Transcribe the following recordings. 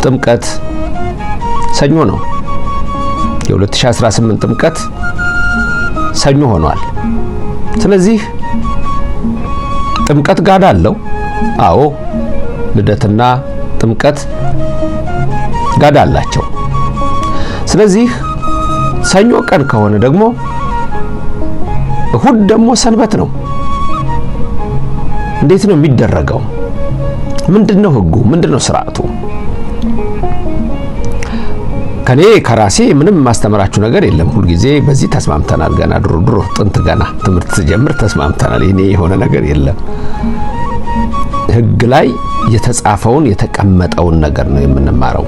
ጥምቀት ሰኞ ነው። የ2018 ጥምቀት ሰኞ ሆኗል። ስለዚህ ጥምቀት ጋዳ አለው። አዎ ልደትና ጥምቀት ጋዳ አላቸው። ስለዚህ ሰኞ ቀን ከሆነ ደግሞ እሁድ ደግሞ ሰንበት ነው። እንዴት ነው የሚደረገው? ምንድነው ህጉ? ምንድነው ስርዓቱ? ከኔ ከራሴ ምንም ማስተምራችሁ ነገር የለም። ሁሉ ጊዜ በዚህ ተስማምተናል። ገና ድሮ ጥንት ገና ትምህርት ጀምር ተስማምተናል። እኔ የሆነ ነገር የለም። ህግ ላይ የተጻፈውን የተቀመጠውን ነገር ነው የምንማረው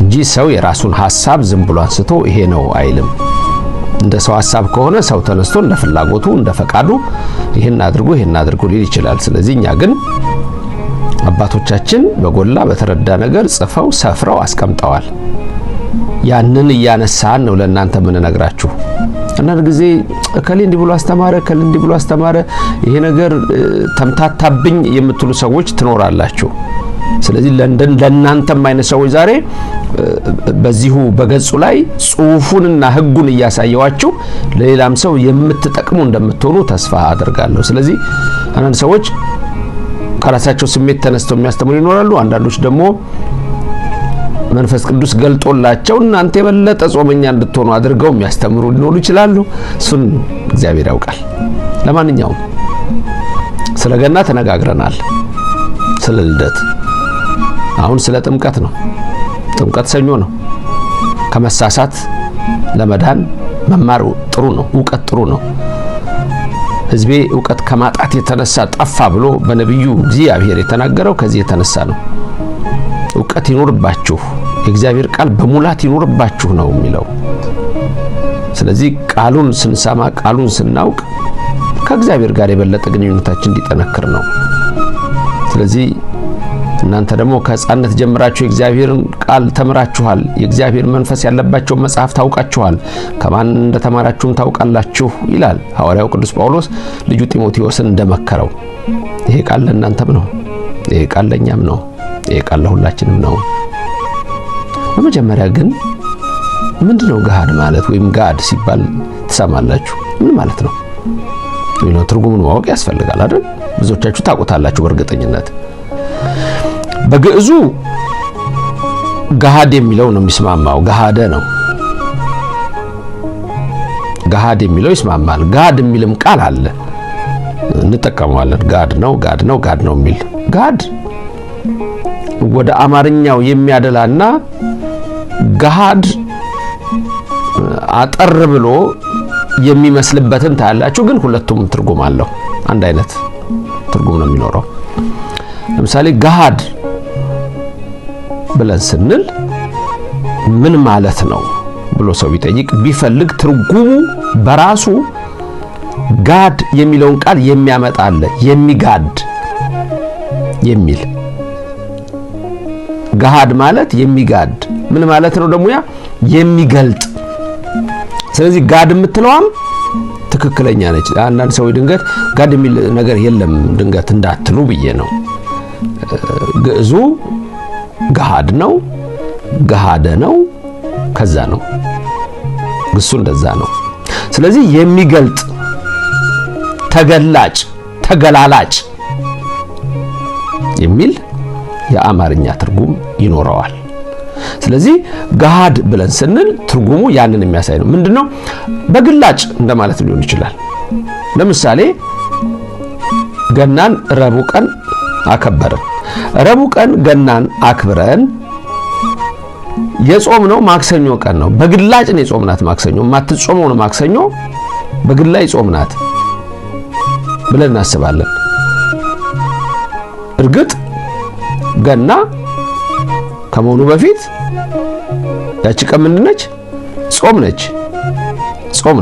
እንጂ ሰው የራሱን ሐሳብ ዝም ብሎ አንስቶ ይሄ ነው አይልም። እንደ ሰው ሐሳብ ከሆነ ሰው ተነስቶ እንደ ፍላጎቱ እንደ ፈቃዱ ይሄን አድርጉ ሊል ይችላል። ስለዚህ እኛ ግን አባቶቻችን በጎላ በተረዳ ነገር ጽፈው ሰፍረው አስቀምጠዋል። ያንን እያነሳን ነው ለእናንተ ምን ነግራችሁ። አንዳንድ ጊዜ እከሌ እንዲህ ብሎ አስተማረ ይሄ ነገር ተምታታብኝ የምትሉ ሰዎች ትኖራላችሁ። ስለዚህ ለእናንተም አይነት ሰዎች ዛሬ በዚሁ በገጹ ላይ ጽሑፉንና ህጉን እያሳየዋችሁ ለሌላም ሰው የምትጠቅሙ እንደምትሆኑ ተስፋ አደርጋለሁ። ስለዚህ አንዳንድ ሰዎች ከራሳቸው ስሜት ተነስተው የሚያስተምሩ ይኖራሉ። አንዳንዶች ደግሞ መንፈስ ቅዱስ ገልጦላቸው እናንተ የበለጠ ጾመኛ እንድትሆኑ አድርገው የሚያስተምሩ ሊኖሩ ይችላሉ። እሱን እግዚአብሔር ያውቃል። ለማንኛውም ስለ ገና ተነጋግረናል። ስለ ልደት አሁን ስለ ጥምቀት ነው። ጥምቀት ሰኞ ነው። ከመሳሳት ለመዳን መማር ጥሩ ነው። ዕውቀት ጥሩ ነው። ሕዝቤ ዕውቀት ከማጣት የተነሳ ጠፋ ብሎ በነቢዩ እግዚአብሔር የተናገረው ከዚህ የተነሳ ነው። ዕውቀት ይኖርባችሁ፣ የእግዚአብሔር ቃል በሙላት ይኖርባችሁ ነው የሚለው። ስለዚህ ቃሉን ስንሰማ ቃሉን ስናውቅ ከእግዚአብሔር ጋር የበለጠ ግንኙነታችን እንዲጠነክር ነው። ስለዚህ እናንተ ደግሞ ከሕፃንነት ጀምራችሁ የእግዚአብሔርን ቃል ተምራችኋል። የእግዚአብሔር መንፈስ ያለባቸው መጽሐፍ ታውቃችኋል። ከማን እንደተማራችሁም ታውቃላችሁ ይላል ሐዋርያው ቅዱስ ጳውሎስ ልጁ ጢሞቴዎስን እንደመከረው። ይሄ ቃል ለእናንተም ነው። ይሄ ቃል ለእኛም ነው። ይሄ ቃል ለሁላችንም ነው። በመጀመሪያ ግን ምንድነው ገሃድ ማለት ወይም ጋድ ሲባል ትሰማላችሁ? ምን ማለት ነው? ይሄን ትርጉሙን ማወቅ ያስፈልጋል አይደል? ብዙዎቻችሁ ታውቁታላችሁ በእርግጠኝነት። በግዕዙ ገሃድ የሚለው ነው የሚስማማው። ገሃደ ነው። ገሃድ የሚለው ይስማማል። ጋድ የሚልም ቃል አለ እንጠቀመዋለን። ጋድ ነው የሚል ጋድ ወደ አማርኛው የሚያደላና ገሃድ አጠር ብሎ የሚመስልበትን ታያላችሁ። ግን ሁለቱም ትርጉም አለው። አንድ አይነት ትርጉም ነው የሚኖረው። ለምሳሌ ገሃድ ብለን ስንል ምን ማለት ነው ብሎ ሰው ቢጠይቅ ቢፈልግ ትርጉሙ በራሱ ጋድ የሚለውን ቃል የሚያመጣ አለ። የሚጋድ የሚል ገሃድ ማለት የሚጋድ ምን ማለት ነው ደግሞ? ያ የሚገልጥ። ስለዚህ ጋድ የምትለዋም ትክክለኛ ነች። አንዳንድ ሰው ድንገት ጋድ የሚል ነገር የለም ድንገት እንዳትሉ ብዬ ነው። ግዕዙ ገሃድ ነው፣ ገሃደ ነው፣ ከዛ ነው። ግሱ እንደዛ ነው። ስለዚህ የሚገልጥ፣ ተገላጭ፣ ተገላላጭ የሚል የአማርኛ ትርጉም ይኖረዋል። ስለዚህ ገሃድ ብለን ስንል ትርጉሙ ያንን የሚያሳይ ነው። ምንድነው? በግላጭ እንደማለት ሊሆን ይችላል። ለምሳሌ ገናን ረቡዕ ቀን አከበርን። ረቡዕ ቀን ገናን አክብረን የጾምነው ማክሰኞ ቀን ነው። በግላጭ ነው የጾምናት ማክሰኞ። ማትጾመው ነው ማክሰኞ በግላጭ ጾምናት ብለን እናስባለን። እርግጥ ገና ከመሆኑ በፊት ያቺ ቀን ምንድን ነች? ጾም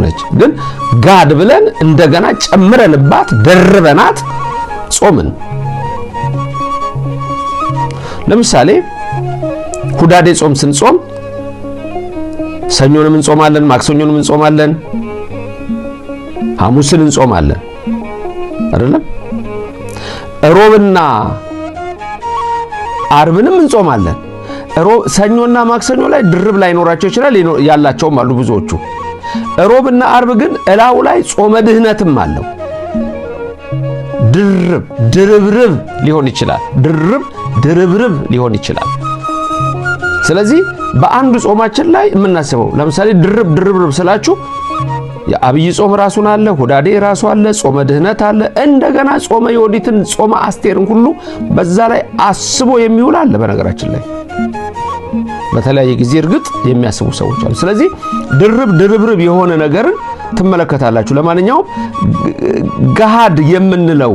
ነች። ግን ጋድ ብለን እንደገና ጨምረንባት ደርበናት ጾምን። ለምሳሌ ሁዳዴ ጾም ስንጾም ሰኞንም እንጾማለን፣ ማክሰኞንም እንጾማለን፣ ሐሙስን እንጾማለን አይደለም? ሮብና አርብንም እንጾማለን። ሰኞና ማክሰኞ ላይ ድርብ ላይኖራቸው ይችላል፣ ያላቸውም አሉ ብዙዎቹ። ሮብና አርብ ግን እላው ላይ ጾመ ድህነትም አለው። ድርብርብ ሊሆን ይችላል። ድርብርብ ሊሆን ይችላል። ስለዚህ በአንዱ ጾማችን ላይ የምናስበው ለምሳሌ ድርብርብ ስላችሁ የአብይ ጾም ራሱን አለ፣ ሁዳዴ ራሱ አለ፣ ጾመ ድህነት አለ፣ እንደገና ጾመ ዮዲትን ጾመ አስቴርን ሁሉ በዛ ላይ አስቦ የሚውል አለ። በነገራችን ላይ በተለያየ ጊዜ እርግጥ የሚያስቡ ሰዎች አሉ። ስለዚህ ድርብርብ የሆነ ነገርን ትመለከታላችሁ። ለማንኛውም ገሃድ የምንለው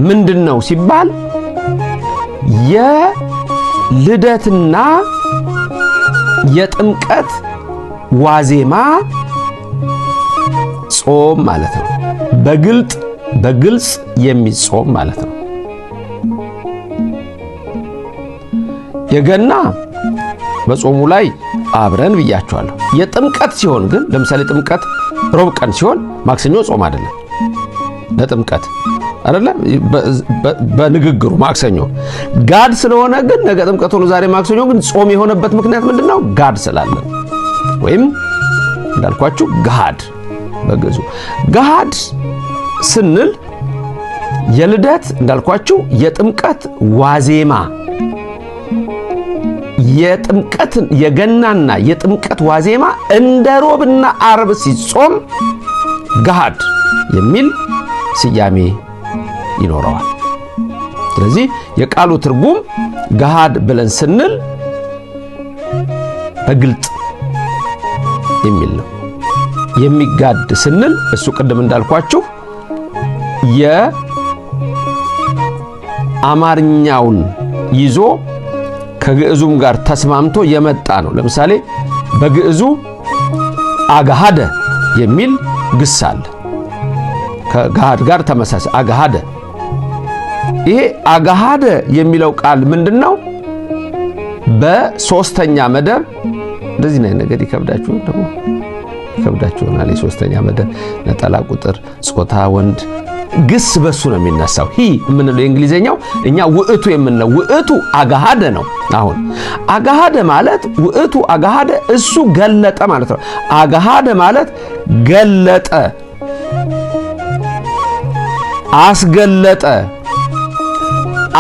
ምንድነው ሲባል የልደትና የጥምቀት ዋዜማ ጾም ማለት ነው። በግልጽ የሚጾም ማለት ነው። የገና በጾሙ ላይ አብረን ብያቸዋለሁ። የጥምቀት ሲሆን ግን ለምሳሌ ጥምቀት ሮብ ቀን ሲሆን ማክሰኞ ጾም አይደለም። ለጥምቀት አይደለም በንግግሩ ማክሰኞ ጋድ ስለሆነ ግን ነገ ጥምቀት ሆኖ ዛሬ ማክሰኞ ግን ጾም የሆነበት ምክንያት ምንድነው? ጋድ ስላለ ወይም እንዳልኳችሁ ገሃድ በግዙ ገሃድ ስንል የልደት እንዳልኳችሁ የጥምቀት ዋዜማ የገናና የጥምቀት ዋዜማ እንደ ሮብና አርብ ሲጾም ገሃድ የሚል ስያሜ ይኖረዋል። ስለዚህ የቃሉ ትርጉም ገሃድ ብለን ስንል በግልጥ የሚል ነው። የሚጋድ ስንል እሱ ቅድም እንዳልኳችሁ የአማርኛውን ይዞ ከግዕዙም ጋር ተስማምቶ የመጣ ነው። ለምሳሌ በግዕዙ አጋሃደ የሚል ግስ አለ። ከገሃድ ጋር ተመሳሳይ አጋሃደ። ይሄ አጋሃደ የሚለው ቃል ምንድነው? በሶስተኛ መደብ እንደዚህ ነው። ነገር ይከብዳችሁናል። የሶስተኛ መደብ ነጠላ ቁጥር ጾታ ወንድ ግስ በሱ ነው የሚነሳው። ሂ የምንለው የእንግሊዘኛው እኛ ውእቱ የምንለው ውእቱ አጋሃደ ነው። አሁን አጋሃደ ማለት ውእቱ አጋሃደ እሱ ገለጠ ማለት ነው። አጋሃደ ማለት ገለጠ፣ አስገለጠ፣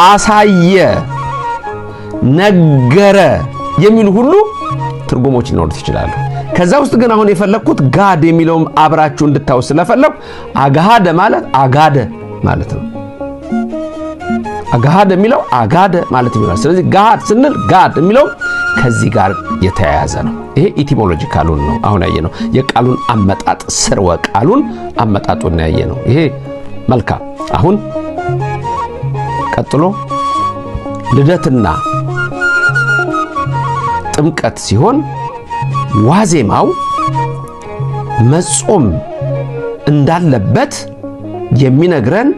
አሳየ፣ ነገረ የሚሉ ሁሉ ትርጉሞች ሊኖሩት ይችላሉ። ከዛ ውስጥ ግን አሁን የፈለኩት ጋድ የሚለውም አብራችሁ እንድታው ስለፈለኩ አጋሃደ ማለት አጋደ ማለት ነው። አጋሃደ የሚለው አጋደ ማለት ይሆናል። ስለዚህ ጋድ ስንል ጋድ የሚለው ከዚህ ጋር የተያያዘ ነው። ይሄ ኢቲሞሎጂካሉን ነው አሁን ያየነው። የቃሉን አመጣጥ ስርወ ቃሉን አመጣጡን ያየነው ይሄ መልካም። አሁን ቀጥሎ ልደትና ጥምቀት ሲሆን ዋዜማው መጾም እንዳለበት የሚነግረን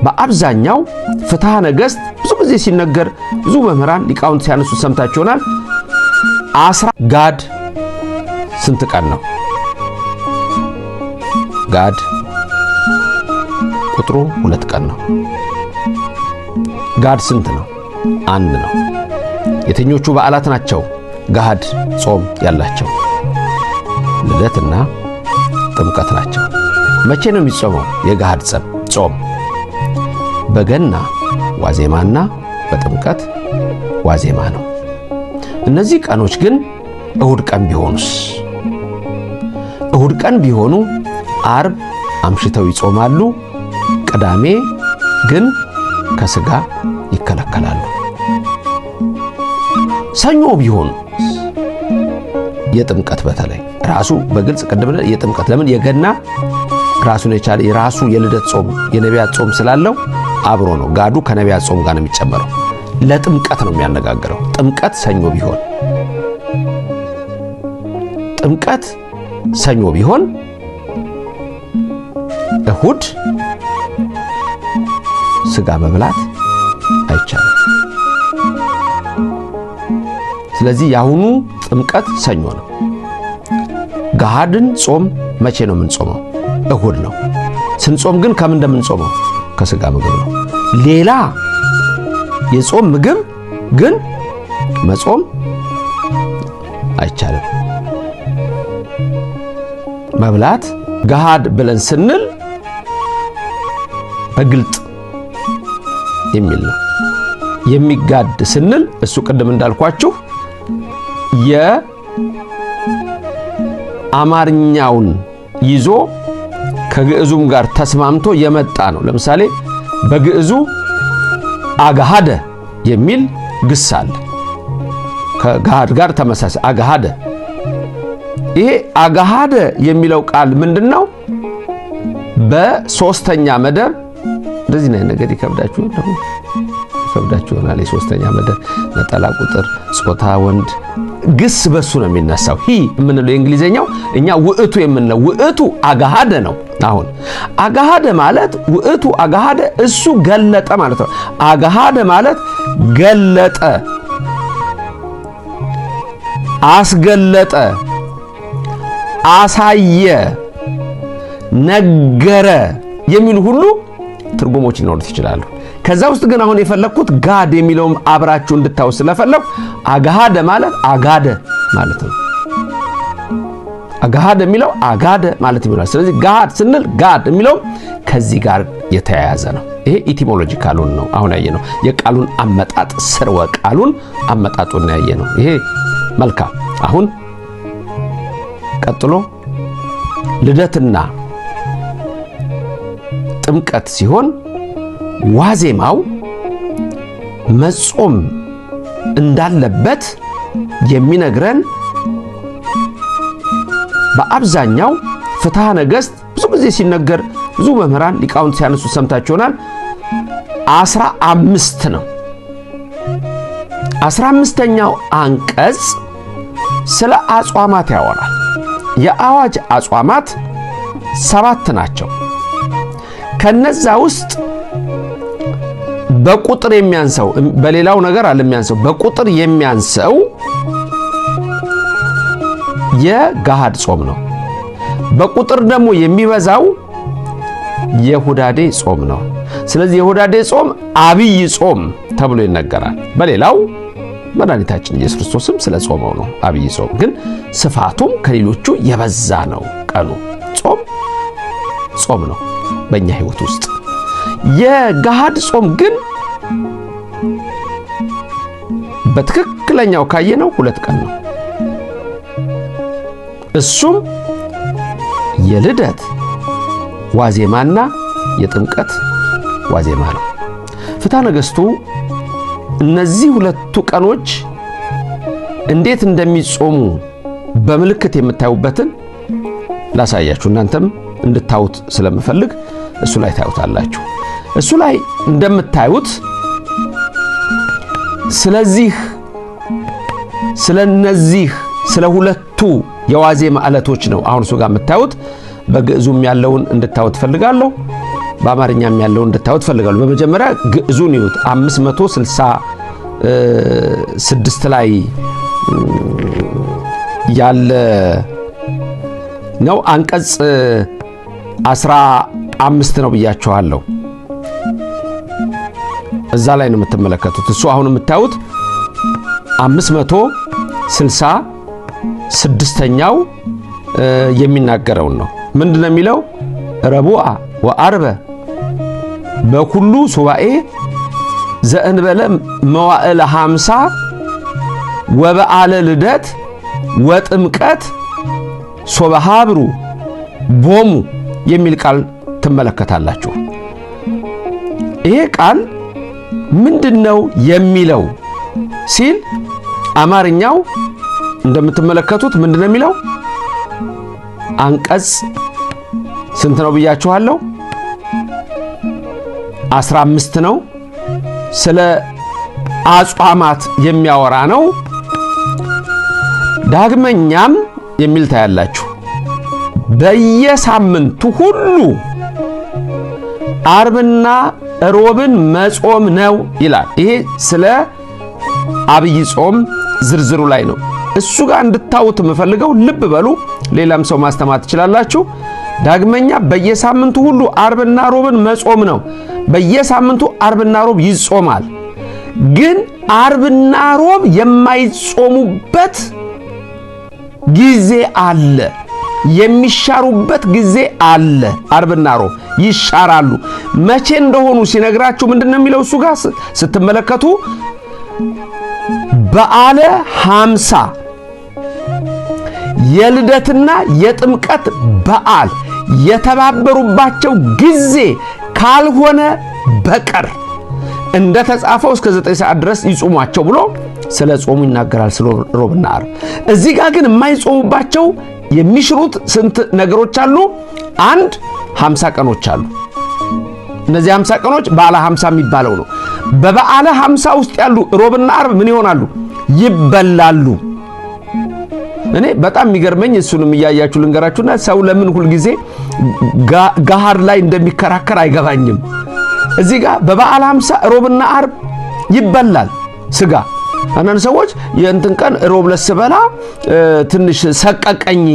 በአብዛኛው ፍትሐ ነገሥት ብዙ ጊዜ ሲነገር ብዙ መምህራን ሊቃውንት ሲያነሱ ሰምታችሁ ይሆናል። ጋድ ስንት ቀን ነው? ጋድ ቁጥሩ 2 ቀን ነው። ጋድ ስንት ነው? 1 ነው። የትኞቹ በዓላት ናቸው ገሃድ ጾም ያላቸው? ልደትና ጥምቀት ናቸው። መቼ ነው የሚጾመው የገሃድ ጾም? በገና ዋዜማና በጥምቀት ዋዜማ ነው። እነዚህ ቀኖች ግን እሁድ ቀን ቢሆኑስ? እሁድ ቀን ቢሆኑ አርብ አምሽተው ይጾማሉ፣ ቅዳሜ ግን ከስጋ ይከለከላሉ። ሰኞ ቢሆኑ የጥምቀት በተለይ ራሱ በግልጽ ቅድም የጥምቀት ለምን የገና ራሱን የቻለ የራሱ የልደት ጾም የነቢያት ጾም ስላለው አብሮ ነው። ጋዱ ከነቢያት ጾም ጋር ነው የሚጨመረው። ለጥምቀት ነው የሚያነጋግረው። ጥምቀት ሰኞ ቢሆን እሁድ ስጋ መብላት አይቻልም። ስለዚህ ያሁኑ ጥምቀት ሰኞ ነው። ገሃድን ጾም መቼ ነው የምንጾመው? እሁድ ነው። ስንጾም ግን ከምን እንደምንጾመው? ከስጋ ምግብ ነው። ሌላ የጾም ምግብ ግን መጾም አይቻልም። መብላት ገሃድ ብለን ስንል በግልጥ የሚል ነው። የሚጋድ ስንል እሱ ቅድም እንዳልኳችሁ የአማርኛውን ይዞ ከግዕዙም ጋር ተስማምቶ የመጣ ነው። ለምሳሌ በግዕዙ አጋሃደ የሚል ግስ አለ። ከገሃድ ጋር ተመሳሳይ አጋሃደ። ይሄ አጋሃደ የሚለው ቃል ምንድነው? በሶስተኛ መደብ እንደዚህ ነው ነገር ይከብዳችኋል ይሆናል። የሶስተኛ መደብ ነጠላ ቁጥር ጾታ ወንድ ግስ በሱ ነው የሚነሳው። ሂ የምንለው የእንግሊዘኛው እኛ ውእቱ የምንለው ውእቱ አጋሃደ ነው። አሁን አጋሃደ ማለት ውእቱ አጋሃደ እሱ ገለጠ ማለት ነው። አጋሃደ ማለት ገለጠ፣ አስገለጠ፣ አሳየ፣ ነገረ የሚሉ ሁሉ ትርጉሞች ሊኖሩት ይችላሉ። ከዛ ውስጥ ግን አሁን የፈለኩት ጋድ የሚለውም አብራችሁ እንድታው ስለፈለኩ አጋሃደ ማለት አጋደ ማለት ነው። አጋሃደ የሚለው አጋደ ማለት ይሆናል። ስለዚህ ጋድ ስንል ጋድ የሚለው ከዚህ ጋር የተያያዘ ነው። ይሄ ኢቲሞሎጂካሉን ነው አሁን ያየነው፣ የቃሉን አመጣጥ ስርወ ቃሉን አመጣጡን ያየነው። ይሄ መልካም። አሁን ቀጥሎ ልደትና ጥምቀት ሲሆን ዋዜማው መጾም እንዳለበት የሚነግረን በአብዛኛው ፍትሐ ነገሥት ብዙ ጊዜ ሲነገር ብዙ መምህራን ሊቃውንት ሲያነሱ ሰምታችኋል። 15 ነው። 15ኛው አንቀጽ ስለ አጽዋማት ያወራል። የአዋጅ አጽዋማት 7 ናቸው። ከነዛ ውስጥ በቁጥር የሚያንሰው በሌላው ነገር አለ የሚያንሰው በቁጥር የሚያንሰው የገሃድ ጾም ነው። በቁጥር ደግሞ የሚበዛው የሁዳዴ ጾም ነው። ስለዚህ የሁዳዴ ጾም አብይ ጾም ተብሎ ይነገራል። በሌላው መድኃኒታችን ኢየሱስ ክርስቶስም ስለ ጾመው ነው አብይ ጾም። ግን ስፋቱም ከሌሎቹ የበዛ ነው። ቀኑ ጾም ነው በእኛ ሕይወት ውስጥ። የገሃድ ጾም ግን በትክክለኛው ካየነው 2 ቀን ነው። እሱም የልደት ዋዜማና የጥምቀት ዋዜማ ነው። ፍትሐ ነገሥቱ እነዚህ 2 ቀኖች እንዴት እንደሚጾሙ በምልክት የምታዩበትን ላሳያችሁ። እናንተም እንድታዩት ስለምፈልግ እሱ ላይ ታዩታላችሁ። እሱ ላይ እንደምታዩት ስለነዚህ ስለ 2ቱ የዋዜማ ዕለቶች ነው አሁን እሱ ጋር የምታዩት። በግዕዙም ያለውን እንድታዩት ፈልጋለሁ፣ በአማርኛም ያለውን እንድታዩት ፈልጋለሁ። በመጀመሪያ ግዕዙን ይዩት። 566 ላይ ያለ ነው። አንቀጽ 15 ነው ብያችኋለሁ። እዛ ላይ ነው የምትመለከቱት። እሱ አሁን የምታዩት 566ኛው የሚናገረውን ነው። ምንድነው የሚለው? ረቡዓ ወአርበ በኩሉ ሱባኤ ዘእንበለ መዋዕለ 50 ወበዓለ ልደት ወጥምቀት ሶበሃብሩ ቦሙ የሚል ቃል ትመለከታላችሁ። ይሄ ቃል ምንድነው የሚለው ሲል አማርኛው እንደምትመለከቱት ምንድነው የሚለው? አንቀጽ ስንት ነው ብያችኋለሁ? 15 ነው። ስለ አጽዋማት የሚያወራ ነው። ዳግመኛም የሚል ታያላችሁ። በየሳምንቱ ሁሉ አርብና ሮብን መጾም ነው ይላል። ይሄ ስለ አብይ ጾም ዝርዝሩ ላይ ነው። እሱ ጋር እንድታዩት የምፈልገው ልብ በሉ። ሌላም ሰው ማስተማር ትችላላችሁ። ዳግመኛ በየሳምንቱ ሁሉ አርብና ሮብን መጾም ነው። በየሳምንቱ አርብና ሮብ ይጾማል። ግን አርብና ሮብ የማይጾሙበት ጊዜ አለ፣ የሚሻሩበት ጊዜ አለ። አርብና ሮብ ይሻራሉ። መቼ እንደሆኑ ሲነግራችሁ ምንድነው የሚለው? እሱ ጋር ስትመለከቱ በዓለ 50 የልደትና የጥምቀት በዓል የተባበሩባቸው ጊዜ ካልሆነ በቀር እንደተጻፈው እስከ 9 ሰዓት ድረስ ይጾሟቸው ብሎ ስለ ጾሙ ይናገራል፣ ስለ ሮብና ዓርብ። እዚህ ጋር ግን የማይጾሙባቸው የሚሽሩት ስንት ነገሮች አሉ? 50 ቀኖች አሉ። እነዚህ 50 ቀኖች በዓለ 50 የሚባለው ነው። በበዓለ 50 ውስጥ ያሉ ሮብና ዓርብ ምን ይሆናሉ? ይበላሉ። እኔ በጣም የሚገርመኝ እሱንም እያያችሁ ልንገራችሁና ሰው ለምን ሁል ጊዜ ጋሃር ላይ እንደሚከራከር አይገባኝም። እዚህ ጋር በበዓለ 50 ሮብና ዓርብ ይበላል ስጋ። አንዳንድ ሰዎች የእንትን ቀን ሮብ ለስበላ ትንሽ ሰቀቀኝ፣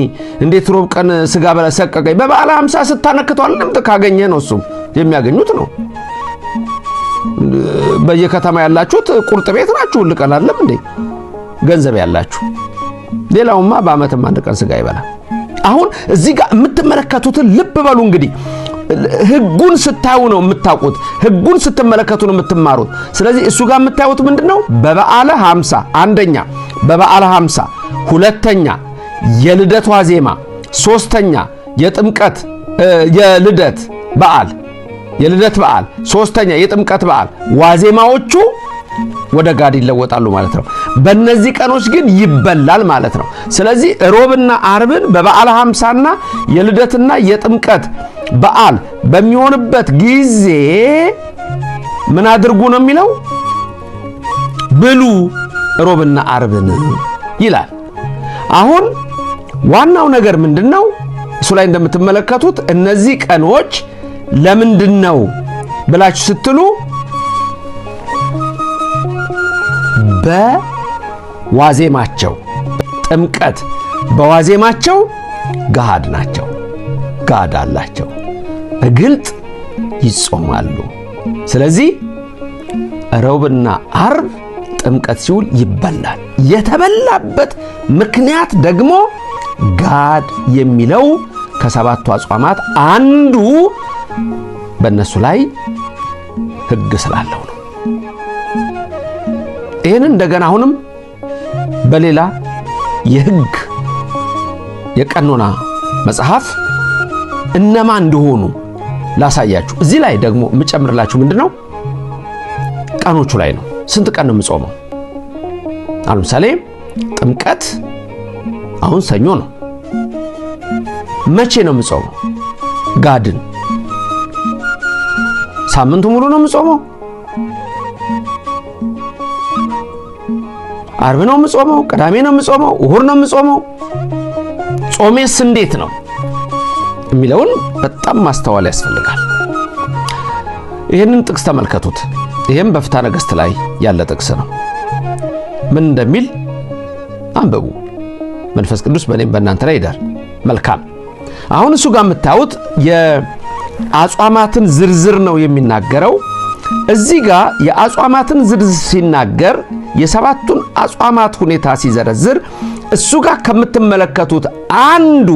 እንዴት ሮብ ቀን ስጋ በላ ሰቀቀኝ። በበዓለ 50 ስታነክቷል ልምጥ ካገኘ ነው እሱ የሚያገኙት ነው። በየከተማ ያላችሁት ቁርጥ ቤት ናችሁ፣ ልቀን አይደለም እንዴ ገንዘብ ያላችሁ። ሌላውማ በአመትም አንድ ቀን ስጋ ይበላል። አሁን እዚህ ጋር የምትመለከቱትን ልብ በሉ እንግዲህ ህጉን ስታዩ ነው የምታውቁት፣ ህጉን ስትመለከቱ ነው የምትማሩት። ስለዚህ እሱ ጋር የምታዩት ምንድነው? በበዓለ 50 አንደኛ በበዓለ 50፣ ሁለተኛ የልደት ዋዜማ፣ ሶስተኛ የጥምቀት የልደት በዓል ሶስተኛ የጥምቀት በዓል ዋዜማዎቹ ወደ ጋድ ይለወጣሉ ማለት ነው። በእነዚህ ቀኖች ግን ይበላል ማለት ነው። ስለዚህ ሮብና ዓርብን በበዓለ 50ና የልደትና የጥምቀት በዓል በሚሆንበት ጊዜ ምን አድርጉ ነው የሚለው? ብሉ ሮብና ዓርብን ይላል። አሁን ዋናው ነገር ምንድነው? እሱ ላይ እንደምትመለከቱት እነዚህ ቀኖች ለምንድነው ብላችሁ ስትሉ በዋዜማቸው ጥምቀት በዋዜማቸው ጋድ ናቸው፣ ጋድ አላቸው፣ በግልጥ ይጾማሉ። ስለዚህ ሮብና ዓርብ ጥምቀት ሲውል ይበላል። የተበላበት ምክንያት ደግሞ ጋድ የሚለው ከሰባቱ አጽዋማት አንዱ በእነሱ ላይ ሕግ ስላለው ነው። ይህን እንደገና አሁንም በሌላ የሕግ የቀኖና መጽሐፍ እነማን እንደሆኑ ላሳያችሁ። እዚህ ላይ ደግሞ የምጨምርላችሁ ምንድነው? ቀኖቹ ላይ ነው። ስንት ቀን ነው የምጾመው? አሁን ለምሳሌ ጥምቀት አሁን ሰኞ ነው። መቼ ነው የምጾመው? ጋድን ሳምንቱ ሙሉ ነው የምጾመው? ዓርብ ነው የምጾመው? ቅዳሜ ነው የምጾመው? እሁድ ነው የምጾመው? ጾሜስ እንዴት ነው የሚለውን በጣም ማስተዋል ያስፈልጋል። ይህንን ጥቅስ ተመልከቱት። ይህም በፍትሐ ነገሥት ላይ ያለ ጥቅስ ነው። ምን እንደሚል አንብቡ። መንፈስ ቅዱስ በእኔም በእናንተ ላይ ይደር። መልካም። አሁን እሱ ጋር የምታዩት የአጽዋማትን ዝርዝር ነው የሚናገረው። እዚህ ጋር የአጽዋማትን ዝርዝር ሲናገር የሰባቱን አጽዋማት ሁኔታ ሲዘረዝር እሱ ጋር ከምትመለከቱት አንዱ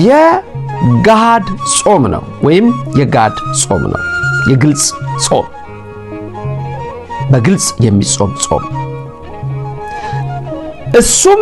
የጋድ ጾም ነው፣ ወይም የጋድ ጾም ነው። የግልጽ ጾም፣ በግልጽ የሚጾም ጾም። እሱም